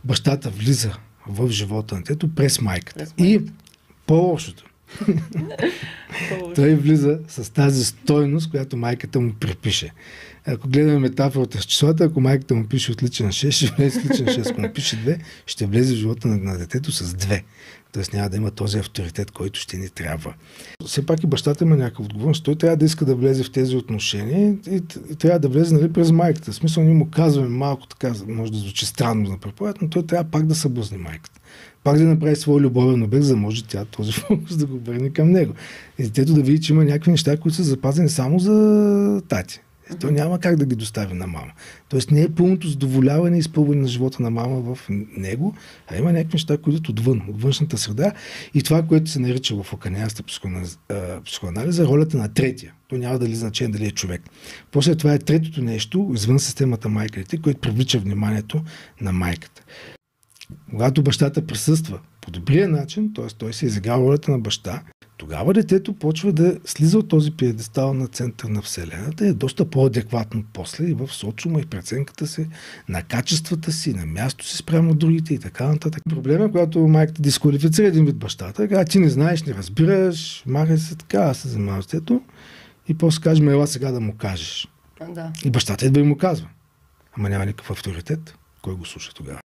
бащата влиза в живота на детето през майката. И по-лошото. Той влиза с тази стойност, която майката му припише. Ако гледаме метафората с числата, ако майката му пише отличен 6, ще влезе отличен 6. Ако му пише 2, ще влезе в живота на детето с 2. Тоест няма да има този авторитет, който ще ни трябва. Все пак и бащата има някаква отговорност. Той трябва да иска да влезе в тези отношения и трябва да влезе, нали, през майката. В смисъл, ние му казваме малко така, може да звучи странно на предполагат, но той трябва пак да съблъсне майката. Пак да направи свой любовен обект, за да може тя този фокус да го върне към него. И детето да види, че има някакви неща, които са запазени само за тати. Той няма как да ги достави на мама. Тоест не е пълното задоволяване и изпълване на живота на мама в него, а има някакви неща, които идват отвън, от външната среда. И това, което се нарича в оканяста психоанализа, ролята на третия. То няма дали значение дали е човек. После това е третото нещо, извън системата майките, което привлича вниманието на майката. Когато бащата присъства по добрия начин, т.е. той се изиграва ролята на баща, тогава детето почва да слиза от този пиедестал на център на Вселената и е доста по-адекватно после и в социума и в преценката си, на качествата си, на място си спрямо от другите и така нататък. Проблемът е, когато майката дисквалифицира един вид бащата, казва, ти не знаеш, не разбираш, махай се така, аз се занимавам с детето и после кажем, ела сега да му кажеш. Да. И бащата идва и му казва. Ама няма никакъв авторитет. Кой го слуша тогава?